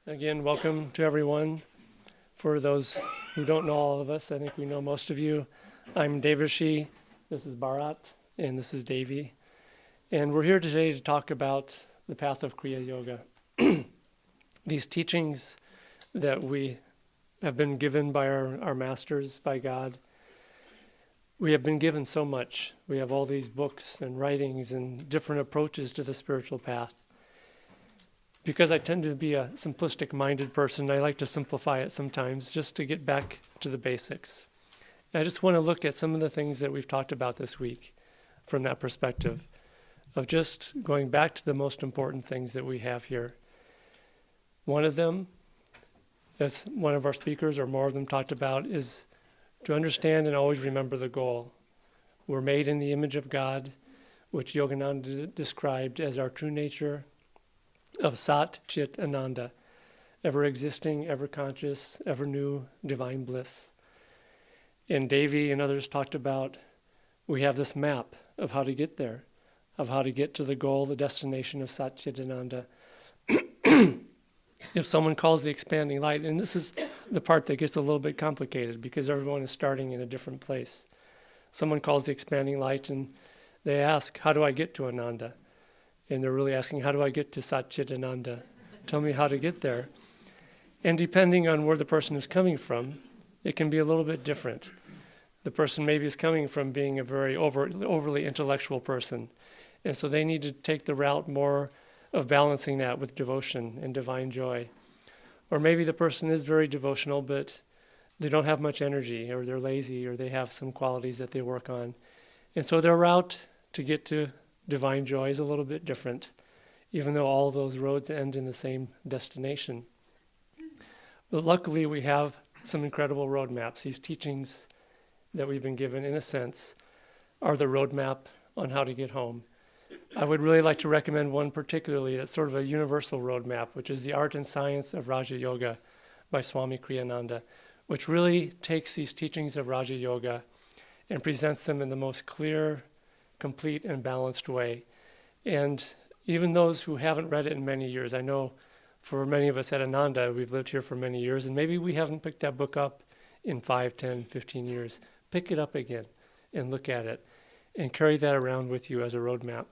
Again, welcome to everyone. For those who don't know all of us, I think we know most of you. I'm Devarshi, this is Bharat, and this is Devi. And we're here today to talk about the path of Kriya Yoga. These teachings that we have been given by our masters, by God, we have been given so much. We have all these books and writings and different approaches to the spiritual path. Because I tend to be a simplistic-minded person, I like to simplify it sometimes just to get back to the basics. And I just want to look at some of the things that we've talked about this week from that perspective of just going back to the most important things that we have here. One of them, as one of our speakers or more of them talked about, is to understand and always remember the goal. We're made in the image of God, which Yogananda described as our true nature of Sat Chit Ananda, ever existing, ever conscious, ever new, divine bliss. And Devi and others talked about we have this map of how to get there, of how to get to the goal, the destination of Sat Chit Ananda. If someone calls the expanding light, and this is the part that gets a little bit complicated because everyone is starting in a different place. Someone calls the expanding light and they ask, how do I get to Ananda? And they're really asking, how do I get to Sat Chit Ananda? Tell me how to get there. And depending on where the person is coming from, it can be a little bit different. The person maybe is coming from being a very overly intellectual person. And so they need to take the route more of balancing that with devotion and divine joy. Or maybe the person is very devotional, but they don't have much energy, or they're lazy, or they have some qualities that they work on. And so their route to get to divine joy is a little bit different, even though all those roads end in the same destination. But luckily we have some incredible roadmaps. These teachings that we've been given, in a sense, are the roadmap on how to get home. I would really like to recommend one particularly that's sort of a universal roadmap, which is The Art and Science of Raja Yoga by Swami Kriyananda, which really takes these teachings of Raja Yoga and presents them in the most clear, complete, and balanced way. And even those who haven't read it in many years, I know for many of us at Ananda, we've lived here for many years, and maybe we haven't picked that book up in 5, 10, 15 years. Pick it up again and look at it and carry that around with you as a roadmap.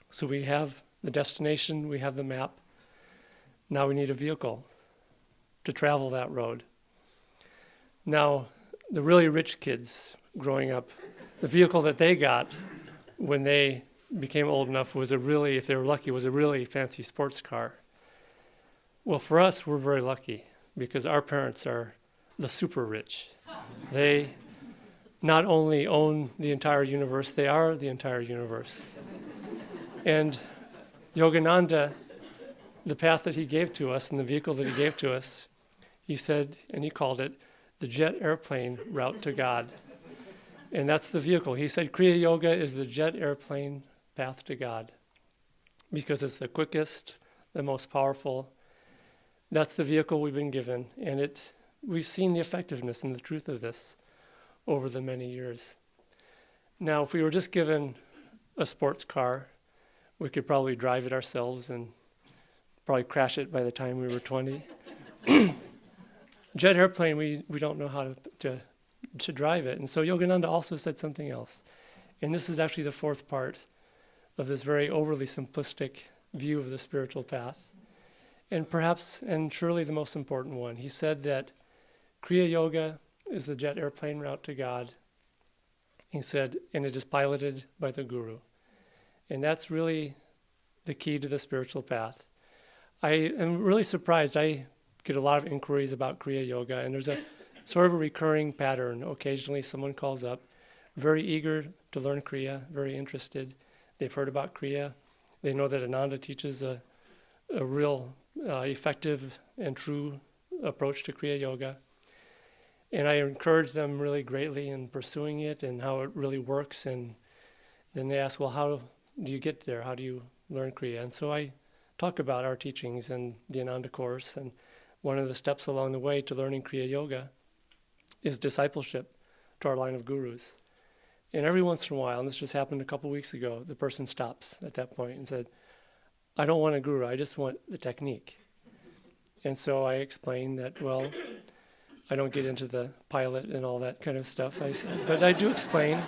So we have the destination, we have the map. Now we need a vehicle to travel that road. Now, the really rich kids growing up, the vehicle that they got when they became old enough was if they were lucky, was a really fancy sports car. Well, for us, we're very lucky because our parents are the super rich. They not only own the entire universe, they are the entire universe. And Yogananda, the path that he gave to us and the vehicle that he gave to us, he said, and he called it, the jet airplane route to God. And that's the vehicle. He said Kriya Yoga is the jet airplane path to God because it's the quickest, the most powerful. That's the vehicle we've been given. And we've seen the effectiveness and the truth of this over the many years. Now, if we were just given a sports car, we could probably drive it ourselves and probably crash it by the time we were 20. Jet airplane, we don't know how to drive it. And so Yogananda also said something else. And this is actually the fourth part of this very overly simplistic view of the spiritual path. And perhaps, and surely the most important one, he said that Kriya Yoga is the jet airplane route to God. He said, and it is piloted by the Guru. And that's really the key to the spiritual path. I am really surprised. I get a lot of inquiries about Kriya Yoga, and there's a sort of a recurring pattern. Occasionally someone calls up, very eager to learn Kriya, very interested. They've heard about Kriya. They know that Ananda teaches a real effective and true approach to Kriya Yoga. And I encourage them really greatly in pursuing it and how it really works. And then they ask, well, how do you get there? How do you learn Kriya? And so I talk about our teachings and the Ananda course. And one of the steps along the way to learning Kriya Yoga is discipleship to our line of gurus. And every once in a while, and this just happened a couple weeks ago, the person stops at that point and said, I don't want a guru, I just want the technique. And so I explained that, well, I don't get into the pilot and all that kind of stuff, I said, but I do explain,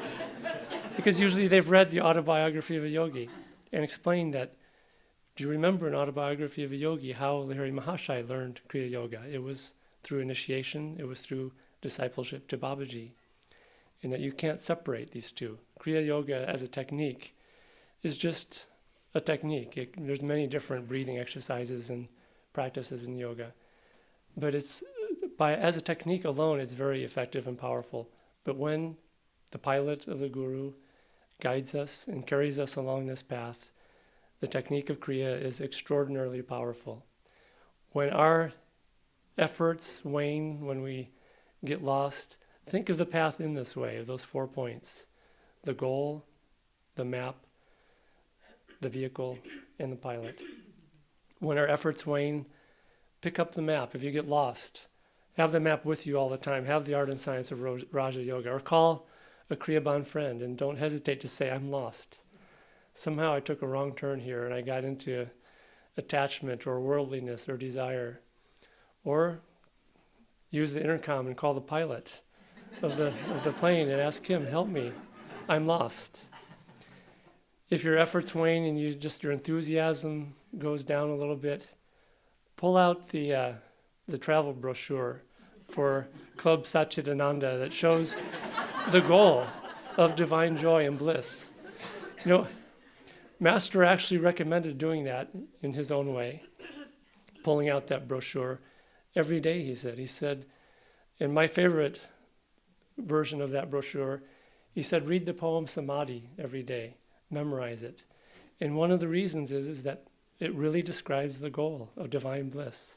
because usually they've read the autobiography of a yogi and explained that, do you remember an autobiography of a yogi, how Lahiri Mahashai learned Kriya Yoga? It was through initiation, it was through discipleship to Babaji, and that you can't separate these two. Kriya Yoga as a technique is just a technique. There's many different breathing exercises and practices in yoga, but as a technique alone, it's very effective and powerful. But when the pilot of the Guru guides us and carries us along this path, the technique of Kriya is extraordinarily powerful. When our efforts wane, when we get lost, think of the path in this way, of those 4 points: the goal, the map, the vehicle, and the pilot. When our efforts wane, pick up the map. If you get lost, have the map with you all the time. Have the art and science of Raja Yoga, or call a Kriyaban friend and don't hesitate to say, I'm lost. Somehow I took a wrong turn here and I got into attachment or worldliness or desire. Or use the intercom and call the pilot of the plane and ask him, help me, I'm lost. If your efforts wane and your enthusiasm goes down a little bit, pull out the travel brochure for Club Satchidananda that shows the goal of divine joy and bliss. Master actually recommended doing that in his own way, pulling out that brochure every day, he said. He said, in my favorite version of that brochure, he said, read the poem Samadhi every day, memorize it. And one of the reasons is that it really describes the goal of divine bliss.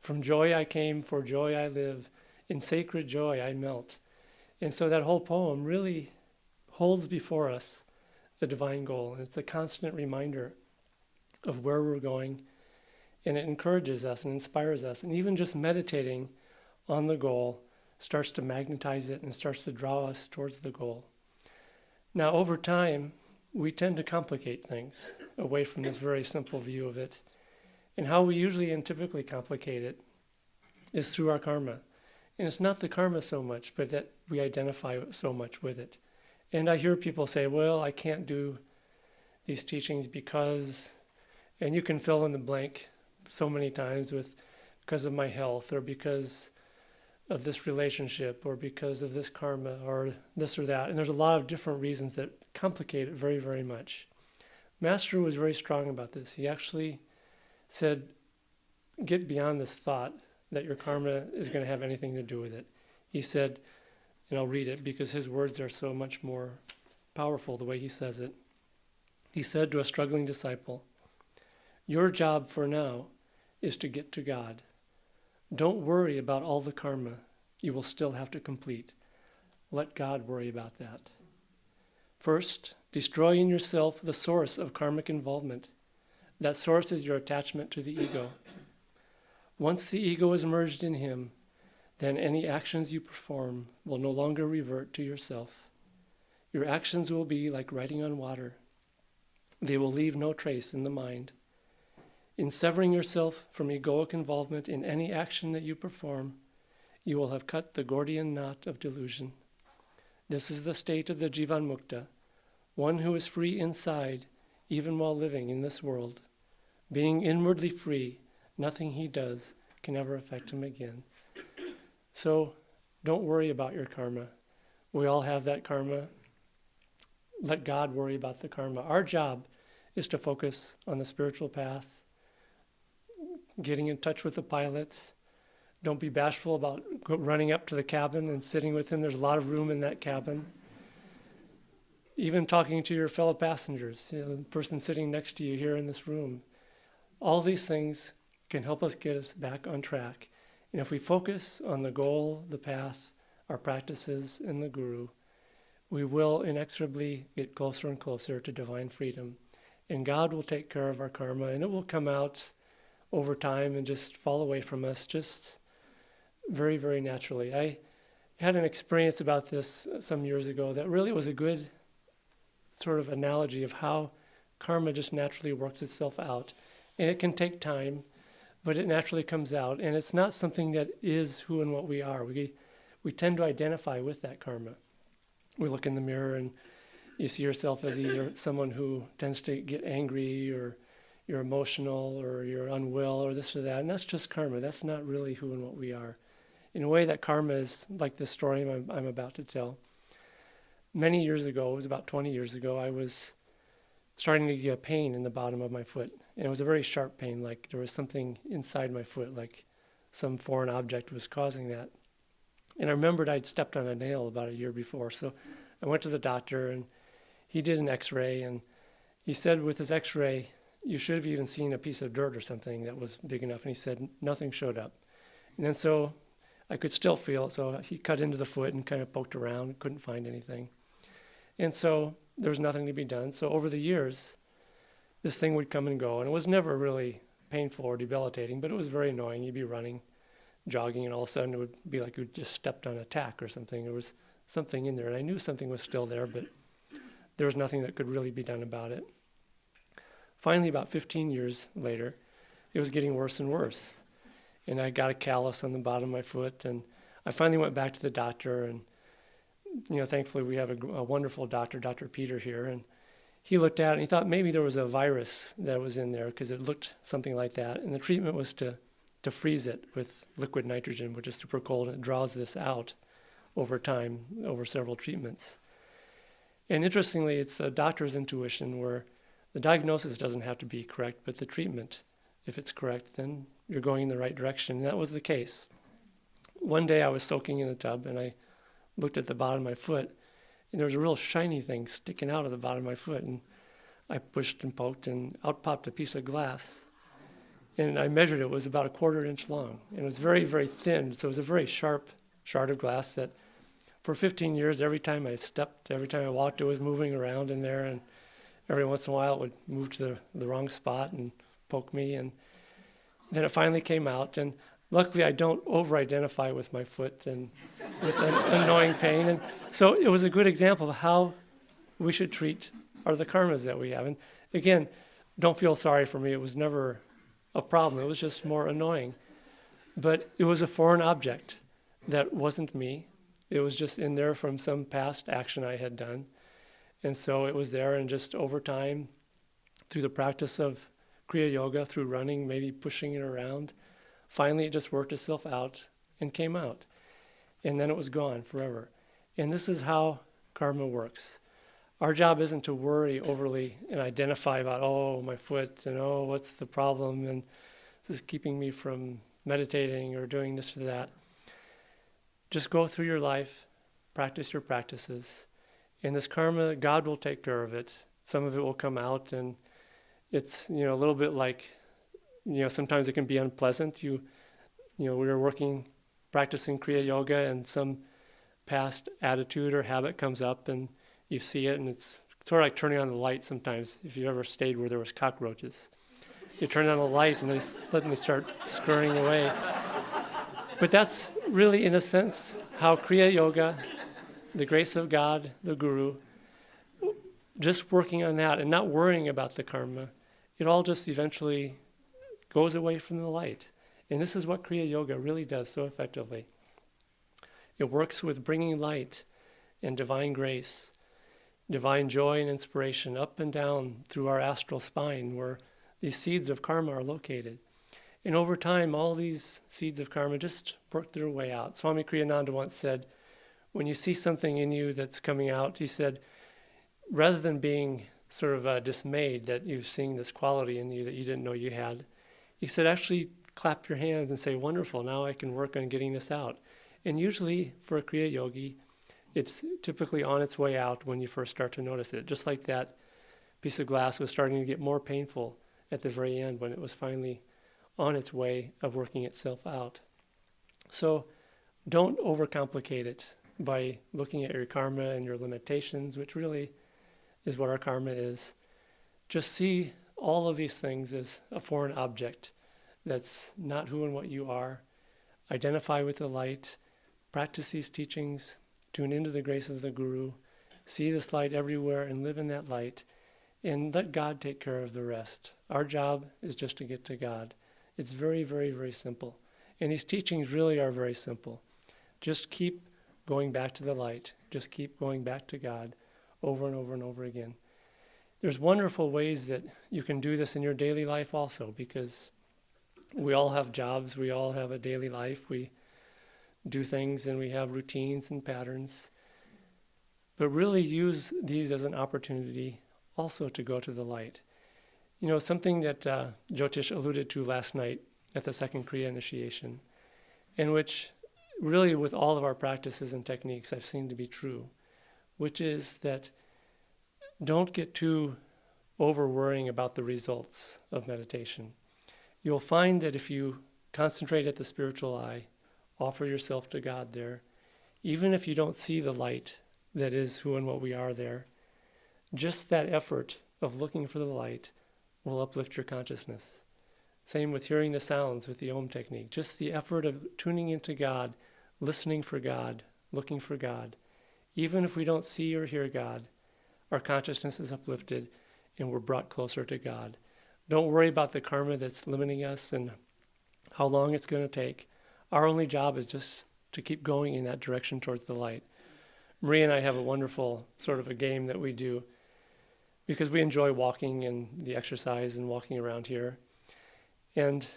From joy I came, for joy I live, in sacred joy I melt. And so that whole poem really holds before us the divine goal. And it's a constant reminder of where we're going. And it encourages us and inspires us. And even just meditating on the goal starts to magnetize it and starts to draw us towards the goal. Now, over time, we tend to complicate things away from this very simple view of it. And how we usually and typically complicate it is through our karma. And it's not the karma so much, but that we identify so much with it. And I hear people say, well, I can't do these teachings because, and you can fill in the blank so many times with because of my health, or because of this relationship, or because of this karma, or this or that. And there's a lot of different reasons that complicate it very, very much. Master was very strong about this. He actually said, get beyond this thought that your karma is going to have anything to do with it. He said, and I'll read it because his words are so much more powerful the way he says it. He said to a struggling disciple, your job for now is to get to God. Don't worry about all the karma you will still have to complete. Let God worry about that. First, destroy in yourself the source of karmic involvement. That source is your attachment to the ego. Once the ego is merged in him, then any actions you perform will no longer revert to yourself. Your actions will be like writing on water. They will leave no trace in the mind. In severing yourself from egoic involvement in any action that you perform, you will have cut the Gordian knot of delusion. This is the state of the Jivan Mukta, one who is free inside, even while living in this world. Being inwardly free, nothing he does can ever affect him again. So don't worry about your karma. We all have that karma. Let God worry about the karma. Our job is to focus on the spiritual path, getting in touch with the pilot. Don't be bashful about running up to the cabin and sitting with him. There's a lot of room in that cabin. Even talking to your fellow passengers, the person sitting next to you here in this room. All these things can help us get us back on track. And if we focus on the goal, the path, our practices, and the Guru, we will inexorably get closer and closer to divine freedom. And God will take care of our karma, and it will come out over time and just fall away from us just very, very naturally. I had an experience about this some years ago that really was a good sort of analogy of how karma just naturally works itself out. And it can take time, but it naturally comes out, and it's not something that is who and what we are. We tend to identify with that karma. We look in the mirror and you see yourself as either someone who tends to get angry, or you're emotional, or you're unwell, or this or that, and that's just karma. That's not really who and what we are. In a way, that karma is like this story I'm about to tell. Many years ago, it was about 20 years ago, I was starting to get a pain in the bottom of my foot. And it was a very sharp pain, like there was something inside my foot, like some foreign object was causing that. And I remembered I'd stepped on a nail about a year before. So I went to the doctor, and he did an x-ray, and he said with his x-ray, you should have even seen a piece of dirt or something that was big enough. And he said nothing showed up. And then so I could still feel it. So he cut into the foot and kind of poked around, couldn't find anything. And so there was nothing to be done. So over the years, this thing would come and go. And it was never really painful or debilitating, but it was very annoying. You'd be running, jogging, and all of a sudden it would be like you just stepped on a tack or something. There was something in there. And I knew something was still there, but there was nothing that could really be done about it. Finally, about 15 years later, it was getting worse and worse. And I got a callus on the bottom of my foot. And I finally went back to the doctor, and thankfully we have a wonderful doctor, Dr. Peter here, and he looked at it and he thought maybe there was a virus that was in there because it looked something like that. And the treatment was to freeze it with liquid nitrogen, which is super cold, and it draws this out over time, over several treatments. And interestingly, it's a doctor's intuition where the diagnosis doesn't have to be correct, but the treatment, if it's correct, then you're going in the right direction. And that was the case. One day I was soaking in the tub, and I looked at the bottom of my foot, and there was a real shiny thing sticking out of the bottom of my foot. And I pushed and poked, and out popped a piece of glass. And I measured it. It was about a 1/4 inch long. And it was very, very thin. So it was a very sharp shard of glass that for 15 years, every time I stepped, every time I walked, it was moving around in there. And every once in a while, it would move to the wrong spot and poke me. And then it finally came out. And luckily, I don't over-identify with my foot and with an annoying pain. And so it was a good example of how we should treat the karmas that we have. And again, don't feel sorry for me. It was never a problem. It was just more annoying. But it was a foreign object that wasn't me. It was just in there from some past action I had done. And so it was there, and just over time, through the practice of Kriya Yoga, through running, maybe pushing it around, finally, it just worked itself out and came out. And then it was gone forever. And this is how karma works. Our job isn't to worry overly and identify about, oh, my foot, and oh, what's the problem, and this is keeping me from meditating or doing this or that. Just go through your life, practice your practices, and this karma, God will take care of it. Some of it will come out, and it's, a little bit like, sometimes it can be unpleasant. We were practicing Kriya Yoga, and some past attitude or habit comes up, and you see it, and it's sort of like turning on the light sometimes. If you ever stayed where there was cockroaches, you turn on the light, and they suddenly start scurrying away. But that's really, in a sense, how Kriya Yoga, the grace of God, the Guru, just working on that and not worrying about the karma, it all just eventually goes away from the light. And this is what Kriya Yoga really does so effectively. It works with bringing light and divine grace, divine joy and inspiration up and down through our astral spine where these seeds of karma are located. And over time, all these seeds of karma just work their way out. Swami Kriyananda once said, when you see something in you that's coming out, he said, rather than being sort of dismayed that you've seen this quality in you that you didn't know you had, he said, actually clap your hands and say, wonderful, now I can work on getting this out. And usually for a Kriya Yogi, it's typically on its way out when you first start to notice it. Just like that piece of glass was starting to get more painful at the very end when it was finally on its way of working itself out. So don't overcomplicate it by looking at your karma and your limitations, which really is what our karma is. Just see all of these things as a foreign object that's not who and what you are. Identify with the light, practice these teachings, tune into the grace of the Guru, see this light everywhere and live in that light, and let God take care of the rest. Our job is just to get to God. It's very, very, very simple. And these teachings really are very simple. Just keep going back to the light. Just keep going back to God over and over and over again. There's wonderful ways that you can do this in your daily life also, because we all have jobs, we all have a daily life, we do things and we have routines and patterns. But really use these as an opportunity also to go to the light. You know, something that Jyotish alluded to last night at the second Kriya initiation, in which really with all of our practices and techniques I've seen to be true, which is that don't get too over worrying about the results of meditation. You'll find that if you concentrate at the spiritual eye, offer yourself to God there, even if you don't see the light that is who and what we are there, just that effort of looking for the light will uplift your consciousness. Same with hearing the sounds with the Om technique. Just the effort of tuning into God, listening for God, looking for God. Even if we don't see or hear God, our consciousness is uplifted and we're brought closer to God. Don't worry about the karma that's limiting us and how long it's going to take. Our only job is just to keep going in that direction towards the light. Maria and I have a wonderful sort of a game that we do because we enjoy walking and the exercise and walking around here. And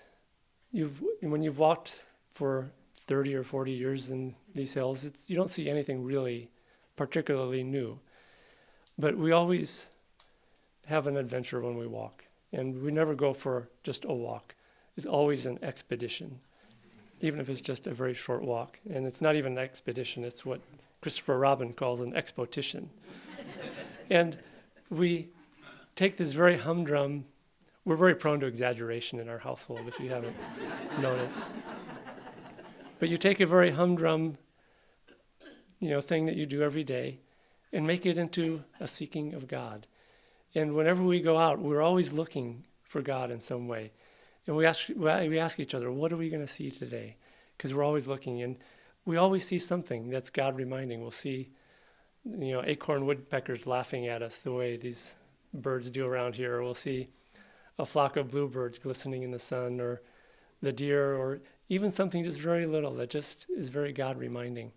when you've walked for 30 or 40 years in these hills, you don't see anything really particularly new. But we always have an adventure when we walk. And we never go for just a walk. It's always an expedition, even if it's just a very short walk. And it's not even an expedition, it's what Christopher Robin calls an expotition. And we take this very humdrum, we're very prone to exaggeration in our household, if you haven't noticed. But you take a very humdrum, thing that you do every day and make it into a seeking of God. And whenever we go out, we're always looking for God in some way. And we ask each other, what are we going to see today? Because we're always looking, and we always see something that's God reminding. We'll see, acorn woodpeckers laughing at us the way these birds do around here. Or we'll see a flock of bluebirds glistening in the sun, or the deer, or even something just very little that just is very God reminding.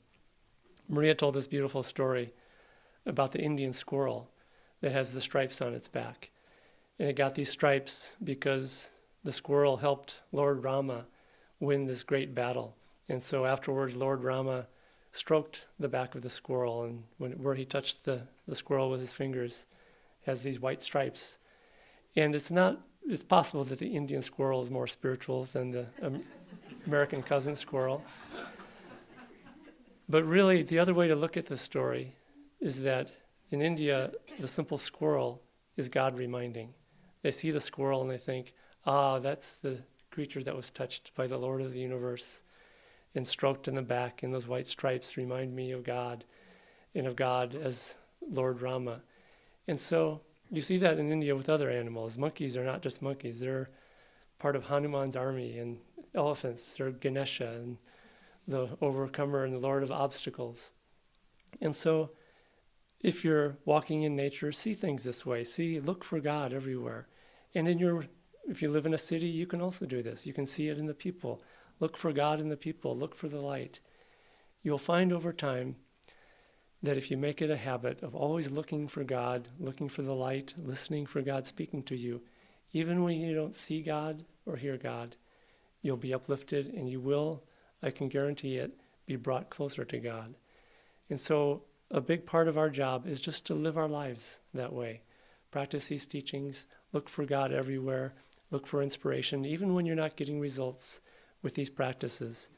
Maria told this beautiful story about the Indian squirrel that has the stripes on its back. And it got these stripes because the squirrel helped Lord Rama win this great battle. And so afterwards, Lord Rama stroked the back of the squirrel, and where he touched the squirrel with his fingers, has these white stripes. And it's possible that the Indian squirrel is more spiritual than the American cousin squirrel. But really, the other way to look at this story is that in India, the simple squirrel is God reminding. They see the squirrel and they think, that's the creature that was touched by the Lord of the universe and stroked in the back, and those white stripes remind me of God, and of God as Lord Rama. And so you see that in India with other animals. Monkeys are not just monkeys. They're part of Hanuman's army, and elephants, they're Ganesha and the overcomer and the Lord of obstacles. And so if you're walking in nature, see things this way. Look for God everywhere. And if you live in a city, you can also do this. You can see it in the people. Look for God in the people. Look for the light. You'll find over time that if you make it a habit of always looking for God, looking for the light, listening for God speaking to you, even when you don't see God or hear God, you'll be uplifted, and you will, I can guarantee it, be brought closer to God. And so a big part of our job is just to live our lives that way. Practice these teachings, look for God everywhere, look for inspiration, even when you're not getting results with these practices.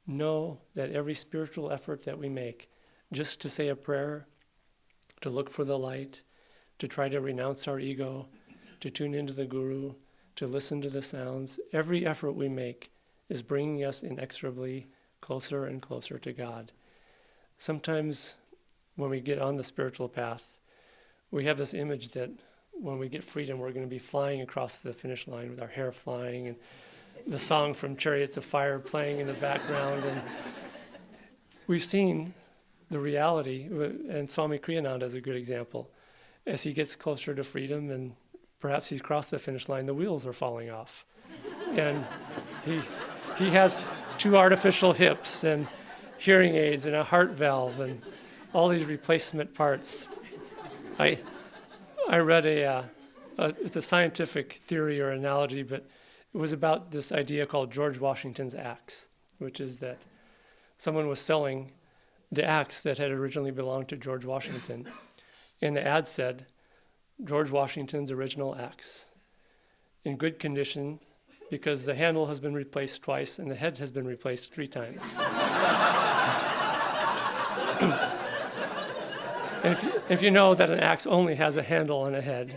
Know that every spiritual effort that we make, just to say a prayer, to look for the light, to try to renounce our ego, to tune into the Guru, to listen to the sounds, every effort we make is bringing us inexorably closer and closer to God. Sometimes when we get on the spiritual path, we have this image that when we get freedom, we're going to be flying across the finish line with our hair flying and the song from Chariots of Fire playing in the background. And we've seen the reality, and Swami Kriyananda is a good example. As he gets closer to freedom and perhaps he's crossed the finish line, the wheels are falling off. And he, he has 2 artificial hips and hearing aids and a heart valve and all these replacement parts. I read it's a scientific theory or analogy, but it was about this idea called George Washington's axe, which is that someone was selling the axe that had originally belonged to George Washington. And the ad said, George Washington's original axe, in good condition because the handle has been replaced twice and the head has been replaced 3 times. And if you know that an axe only has a handle and a head,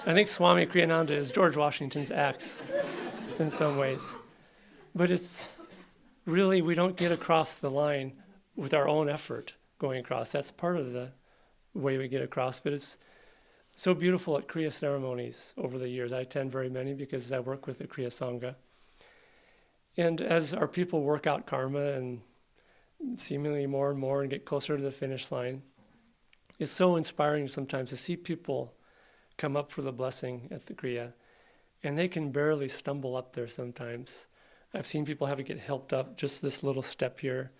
I think Swami Kriyananda is George Washington's axe in some ways. But it's really, we don't get across the line with our own effort going across. That's part of the way we get across, but it's so beautiful at Kriya ceremonies over the years. I attend very many because I work with the Kriya Sangha. And as our people work out karma and seemingly more and more and get closer to the finish line, it's so inspiring sometimes to see people come up for the blessing at the Kriya, and they can barely stumble up there sometimes. I've seen people have to get helped up just this little step here.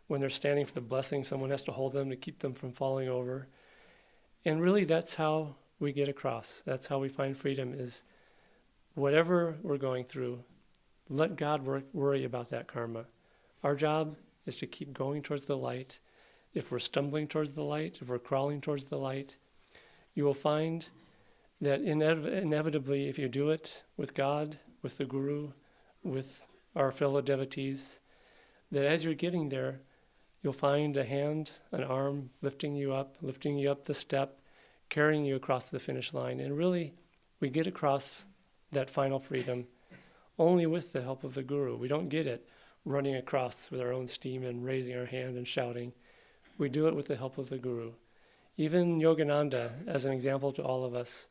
When they're standing for the blessing, someone has to hold them to keep them from falling over. And really, that's how we get across. That's how we find freedom, is whatever we're going through, let God worry about that karma. Our job is to keep going towards the light. If we're stumbling towards the light, if we're crawling towards the light, you will find that inevitably, if you do it with God, with the Guru, with our fellow devotees, that as you're getting there, you'll find a hand, an arm lifting you up the step, carrying you across the finish line. And really, we get across that final freedom only with the help of the Guru. We don't get it running across with our own steam and raising our hand and shouting. We do it with the help of the Guru. Even Yogananda, as an example to all of us,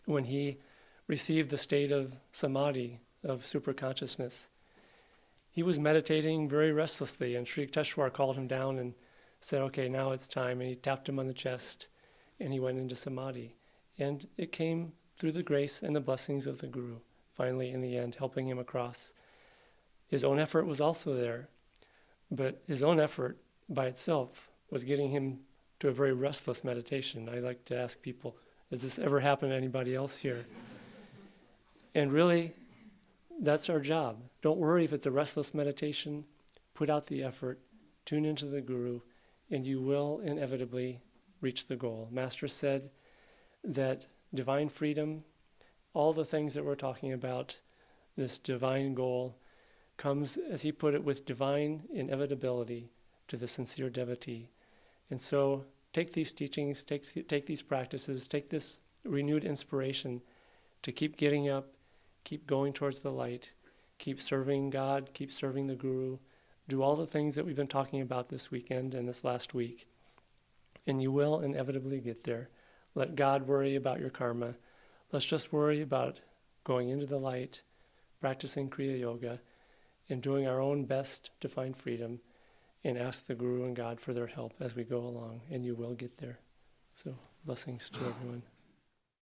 when he received the state of samadhi, of superconsciousness, he was meditating very restlessly, and Sri Yukteswar called him down and said, okay, now it's time. And he tapped him on the chest, and he went into samadhi. And it came through the grace and the blessings of the Guru, finally, in the end, helping him across. His own effort was also there, but his own effort by itself was getting him to a very restless meditation. I like to ask people, has this ever happened to anybody else here? And really, that's our job. Don't worry if it's a restless meditation. Put out the effort, tune into the Guru, and you will inevitably reach the goal. Master said that divine freedom, all the things that we're talking about, this divine goal, comes, as he put it, with divine inevitability to the sincere devotee. And so take these teachings, take these practices, take this renewed inspiration to keep getting up, keep going towards the light, keep serving God, keep serving the Guru, do all the things that we've been talking about this weekend and this last week, and you will inevitably get there. Let God worry about your karma. Let's just worry about going into the light, practicing Kriya Yoga, and doing our own best to find freedom, and ask the Guru and God for their help as we go along, and you will get there. So blessings to everyone.